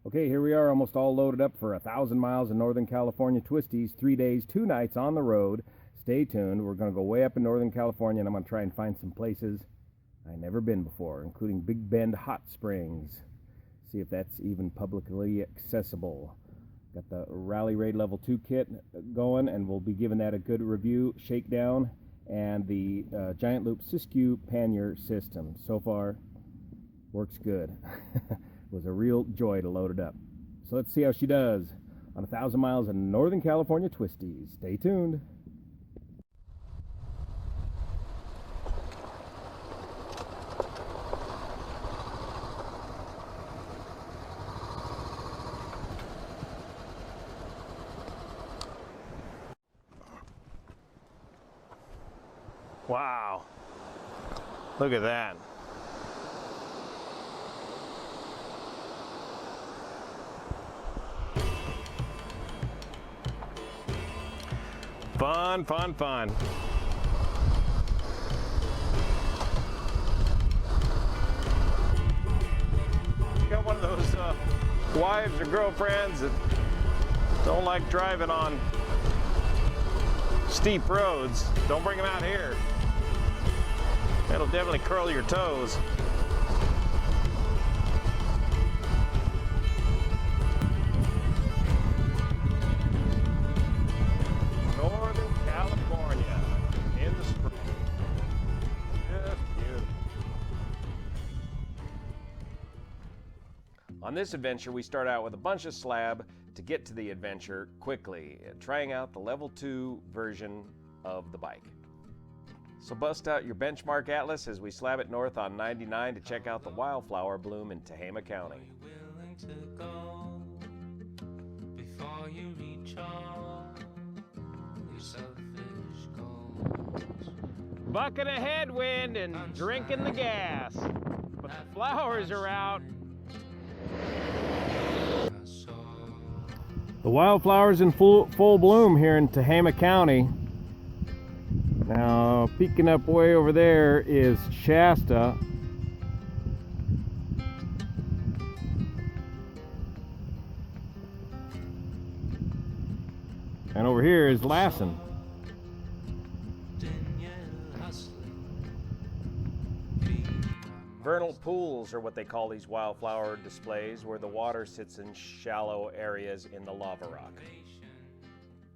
Okay, here we are, almost all loaded up for 1,000 miles of Northern California twisties, 3 days, 2 nights on the road. Stay tuned. We're going to go way up in Northern California, and I'm going to try and find some places I've never been before, including Big Bend Hot Springs. See if that's even publicly accessible. Got the Rally Raid Level 2 kit going, and we'll be giving that a good review, shakedown, and the Giant Loop Siskiyou pannier system. So far, works good. It was a real joy to load it up. So let's see how she does on 1,000 miles of Northern California twisties. Stay tuned. Wow, look at that. Fun, fun, fun. You got one of those wives or girlfriends that don't like driving on steep roads. Don't bring them out here. It'll definitely curl your toes. Northern California in the spring. Just beautiful. On this adventure, we start out with a bunch of slab to get to the adventure quickly, trying out the level 2 version of the bike. So bust out your benchmark atlas as we slab it north on 99 to check out the wildflower bloom in Tehama County. Bucking a headwind and drinking the gas, but the flowers are out. The wildflowers in full bloom here in Tehama County. Now, peeking up way over there is Shasta. And over here is Lassen. Vernal pools are what they call these wildflower displays, where the water sits in shallow areas in the lava rock.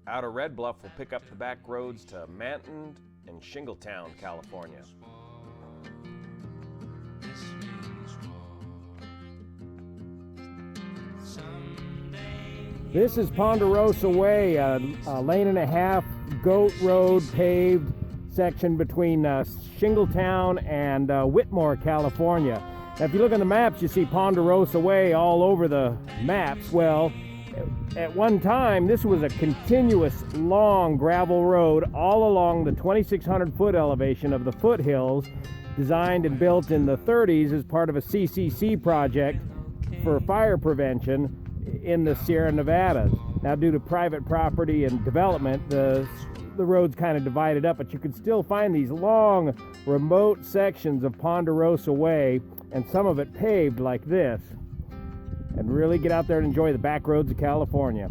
Out of Red Bluff, we'll pick up the back roads to Manton and Shingletown, California. This is Ponderosa Way, a lane and a half goat road paved section between Shingletown and Whitmore, California. Now, if you look on the maps, you see Ponderosa Way all over the maps. Well, at one time, this was a continuous long gravel road all along the 2,600 foot elevation of the foothills, designed and built in the 30s as part of a CCC project for fire prevention in the Sierra Nevadas. Now, due to private property and development, the road's kind of divided up, but you can still find these long, remote sections of Ponderosa Way, and some of it paved like this, and really get out there and enjoy the back roads of California.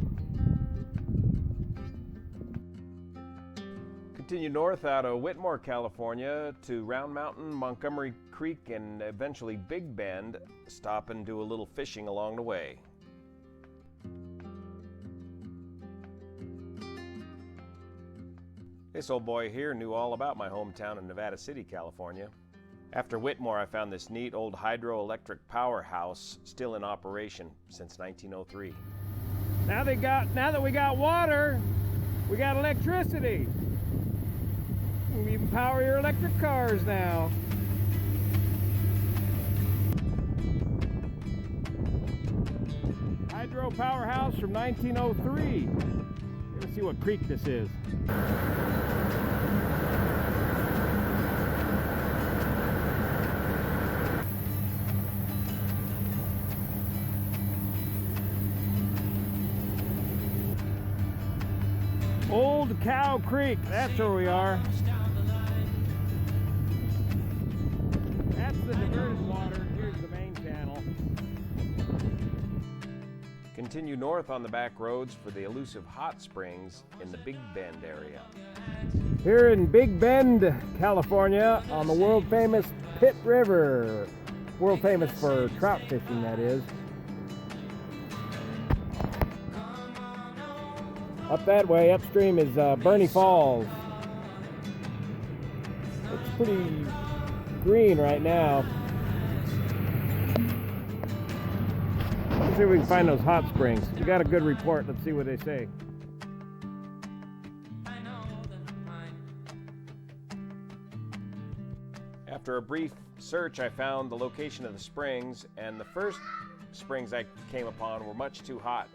Continue north out of Whitmore, California to Round Mountain, Montgomery Creek, and eventually Big Bend. Stop and do a little fishing along the way. This old boy here knew all about my hometown in Nevada City, California. After Whitmore, I found this neat old hydroelectric powerhouse still in operation since 1903. Now that we got water, we got electricity. You can even power your electric cars now. Hydro powerhouse from 1903. Let's see what creek this is. Old Cow Creek, that's where we are. That's the diverted water. Here's the main channel. continue north on the back roads for the elusive hot springs in the Big Bend area. Here in Big Bend, California, on the world-famous Pitt River. World famous for trout fishing, that is. Up that way, upstream, is Bernie Falls. It's pretty green right now. Let's see if we can find those hot springs. We got a good report. Let's see what they say. After a brief search, I found the location of the springs, and the first springs I came upon were much too hot.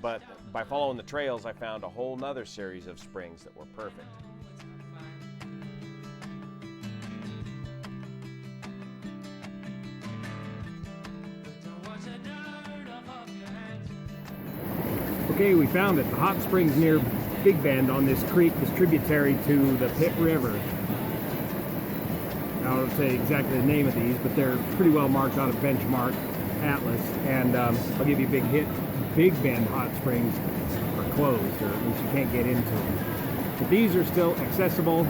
But by following the trails, I found a whole nother series of springs that were perfect. Okay, we found it. The hot springs near Big Bend on this creek is tributary to the Pitt River. I don't say exactly the name of these, but they're pretty well marked on a benchmark atlas. And I'll give you a big hit. Big Bend hot springs are closed, or at least you can't get into them. But these are still accessible,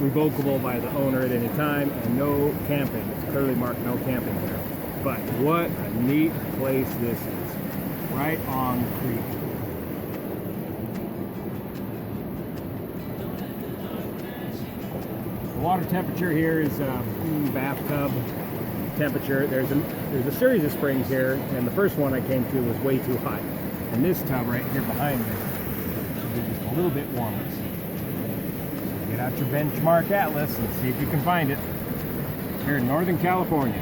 revocable by the owner at any time, and no camping. It's clearly marked no camping there. But what a neat place this is. Right on the creek. The water temperature here is bathtub temperature. There's a series of springs here, and the first one I came to was way too hot. And this tub right here behind me is just a little bit warmer. Get out your benchmark atlas and see if you can find it. Here in Northern California,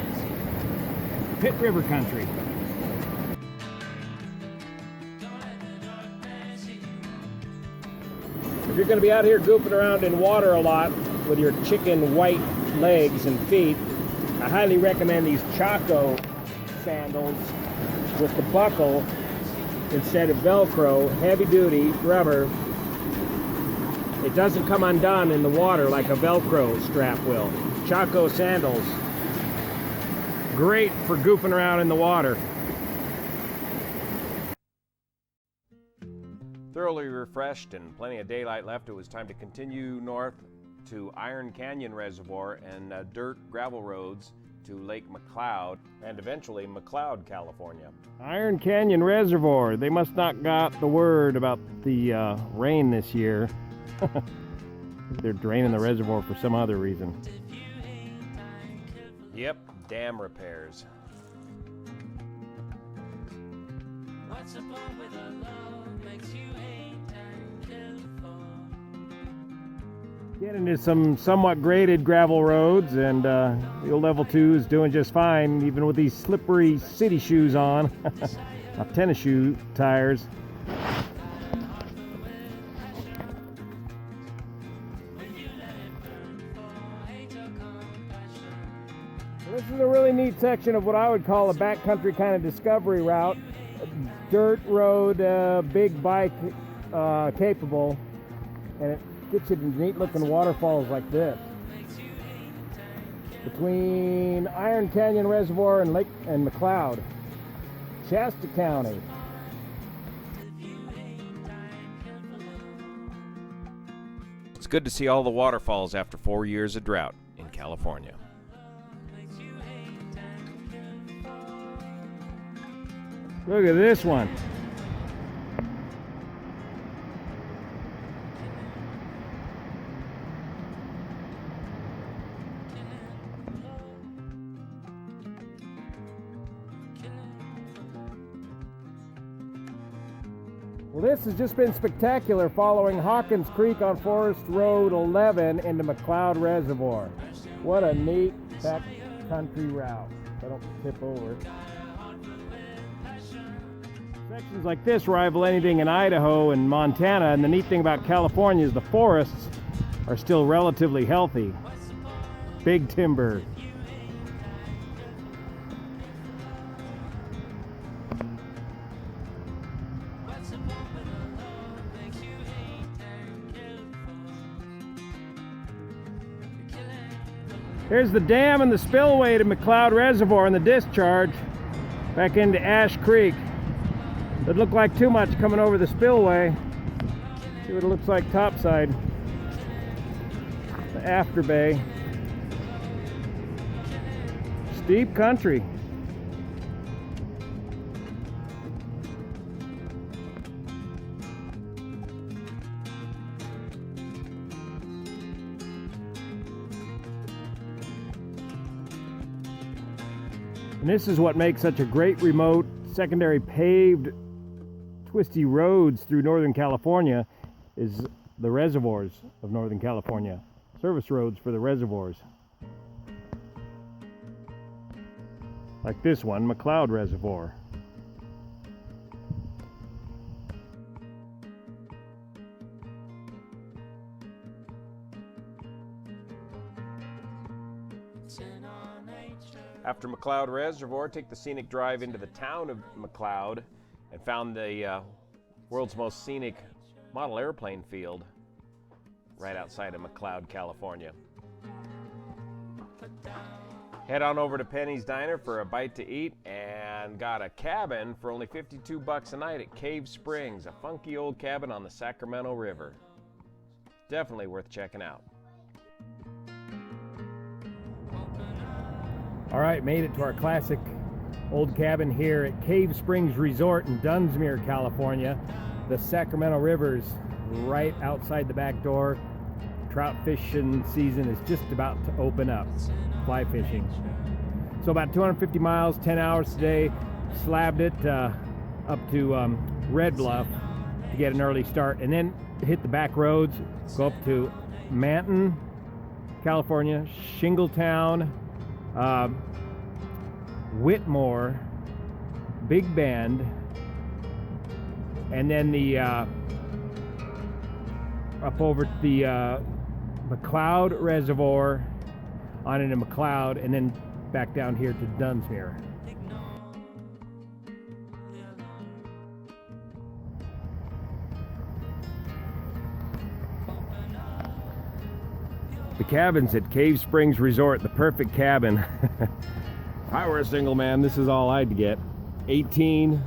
Pitt River country. If you're going to be out here goofing around in water a lot with your chicken white legs and feet, I highly recommend these Chaco sandals with the buckle instead of Velcro, heavy duty rubber. It doesn't come undone in the water like a Velcro strap will. Chaco sandals, great for goofing around in the water. Thoroughly refreshed and plenty of daylight left, it was time to continue north to Iron Canyon Reservoir and dirt gravel roads to Lake McCloud and eventually McCloud, California. Iron Canyon Reservoir. They must not got the word about the rain this year. They're draining the reservoir for some other reason. Yep, dam repairs. What's up with the love makes you hate and kill for? Getting into some somewhat graded gravel roads, and the old level 2 is doing just fine, even with these slippery city shoes on. Tennis shoe tires. This is a really neat section of what I would call a backcountry kind of discovery route. Dirt road, big bike capable, and it gets you to neat looking waterfalls like this. Between Iron Canyon Reservoir and Lake and McCloud, Shasta County. It's good to see all the waterfalls after 4 years of drought in California. Look at this one. Well, this has just been spectacular, following Hawkins Creek on Forest Road 11 into McCloud Reservoir. What a neat backcountry route. I don't tip over. Sections like this rival anything in Idaho and Montana, and the neat thing about California is the forests are still relatively healthy. Big timber. Here's the dam and the spillway to McCloud Reservoir and the discharge. Back into Ash Creek. Doesn't look like too much coming over the spillway. See what it looks like topside. The after bay. Steep country. And this is what makes such a great remote secondary paved twisty roads through Northern California, is the reservoirs of Northern California. Service roads for the reservoirs. Like this one, McCloud Reservoir. After McCloud Reservoir, take the scenic drive into the town of McCloud and found the world's most scenic model airplane field right outside of McCloud, California. Head on over to Penny's Diner for a bite to eat and got a cabin for only $52 a night at Cave Springs, a funky old cabin on the Sacramento River. Definitely worth checking out. All right, made it to our classic old cabin here at Cave Springs Resort in Dunsmuir, California. The Sacramento River's right outside the back door. Trout fishing season is just about to open up. Fly fishing. So about 250 miles, 10 hours today. Slabbed it up to Red Bluff to get an early start, and then hit the back roads, go up to Manton, California, Shingletown, Whitmore, Big Bend, and then the up over to the McCloud Reservoir, on into McCloud, and then back down here to Dunsmuir. The cabins at Cave Springs Resort, the perfect cabin. If I were a single man, this is all I'd get. 18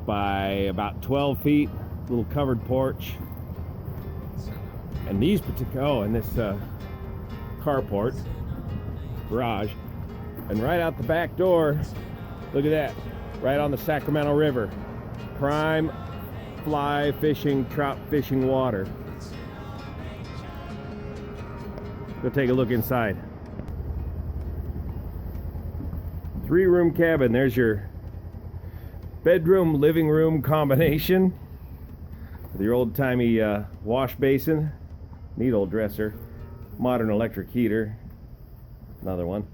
by about 12 feet, little covered porch. And these particular, and this carport, garage. And right out the back door, look at that, right on the Sacramento River. Prime fly fishing, trout fishing water. Go take a look inside. 3-room cabin. There's your bedroom, living room combination with your old-timey wash basin, neat old dresser, modern electric heater, another one,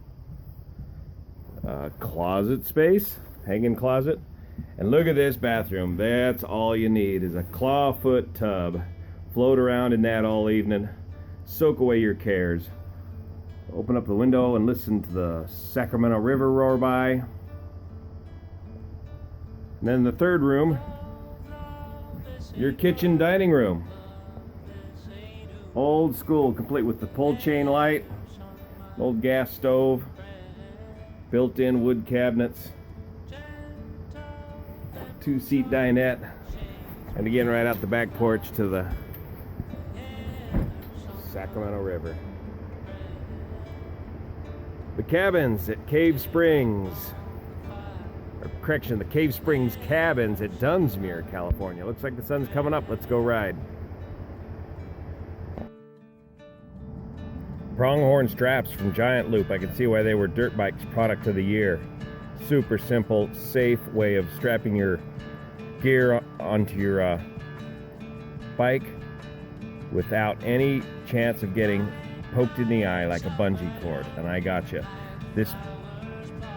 closet space, hanging closet, and look at this bathroom. That's all you need is a clawfoot tub. Float around in that all evening, soak away your cares. Open up the window and listen to the Sacramento River roar by. And then the 3rd room, your kitchen dining room. Old school, complete with the pull chain light, old gas stove, built-in wood cabinets, 2-seat dinette, and again right out the back porch to the Sacramento River. The cabins at Cave Springs, or correction, the Cave Springs cabins at Dunsmuir, California. Looks like the sun's coming up. Let's go ride. Pronghorn straps from Giant Loop. I can see why they were Dirt Bike's product of the year. Super simple, safe way of strapping your gear onto your bike without any chance of getting poked in the eye like a bungee cord. And I got you. This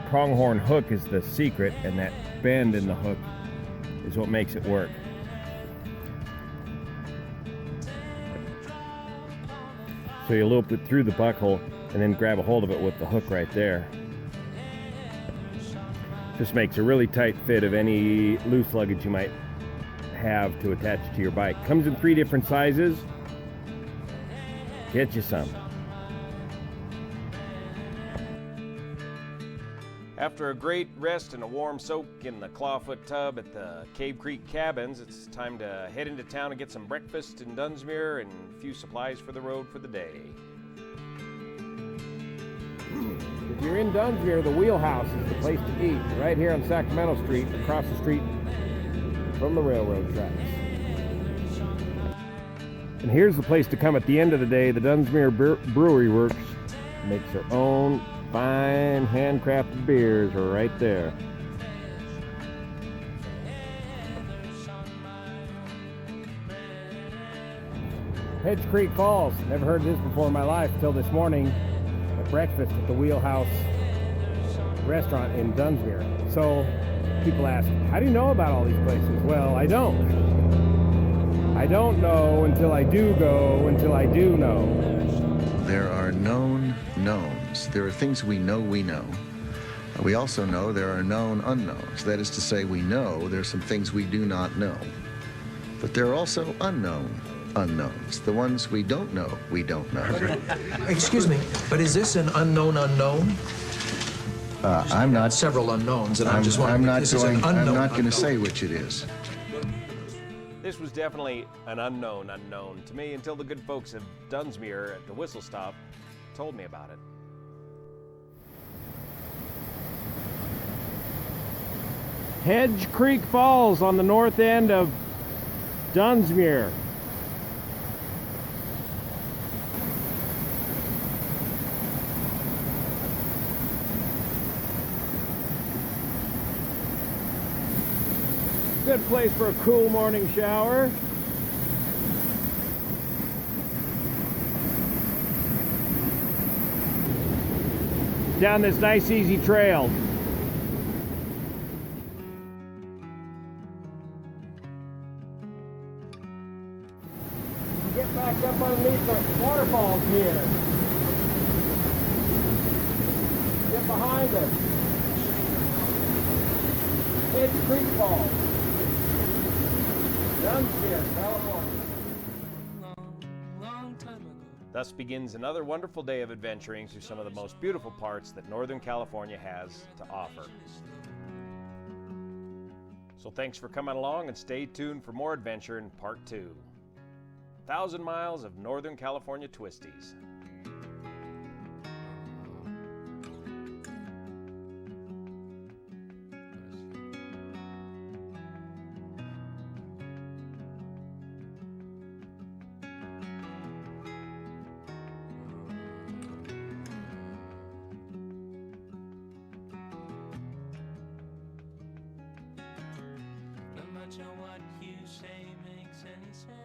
pronghorn hook is the secret, and that bend in the hook is what makes it work. So you loop it through the buckle and then grab a hold of it with the hook right there. Just makes a really tight fit of any loose luggage you might have to attach to your bike. Comes in 3 different sizes. Get you some. After a great rest and a warm soak in the clawfoot tub at the Cave Creek Cabins, it's time to head into town and get some breakfast in Dunsmuir and a few supplies for the road for the day. If you're in Dunsmuir, the Wheelhouse is the place to eat, right here on Sacramento Street, across the street from the railroad tracks. And here's the place to come at the end of the day. The Dunsmuir Brewery Works makes their own fine handcrafted beers right there. Hedge Creek Falls. Never heard of this before in my life until this morning at breakfast at the Wheelhouse restaurant in Dunsmuir. So people ask, how do you know about all these places? Well, I don't. I don't know until I do go, until I do know. There are known knowns. There are things we know we know. We also know there are known unknowns. That is to say, we know there's some things we do not know. But there are also unknown unknowns. The ones we don't know, we don't know. Excuse me, but is this an unknown unknown? I'm not. Several unknowns, and I'm just wondering if this is an unknown I'm not going to unknown. say which it is. This was definitely an unknown to me until the good folks of Dunsmuir at the Whistle Stop told me about it. Hedge Creek Falls on the north end of Dunsmuir. Good place for a cool morning shower. Down this nice easy trail. Get back up underneath the waterfalls here. Get behind us. Hedge Creek Falls. Dunsmuir, California. Long time ago. Thus begins another wonderful day of adventuring through some of the most beautiful parts that Northern California has to offer. So thanks for coming along and stay tuned for more adventure in part 2. 1,000 miles of Northern California twisties. Not much of what you say makes any sense.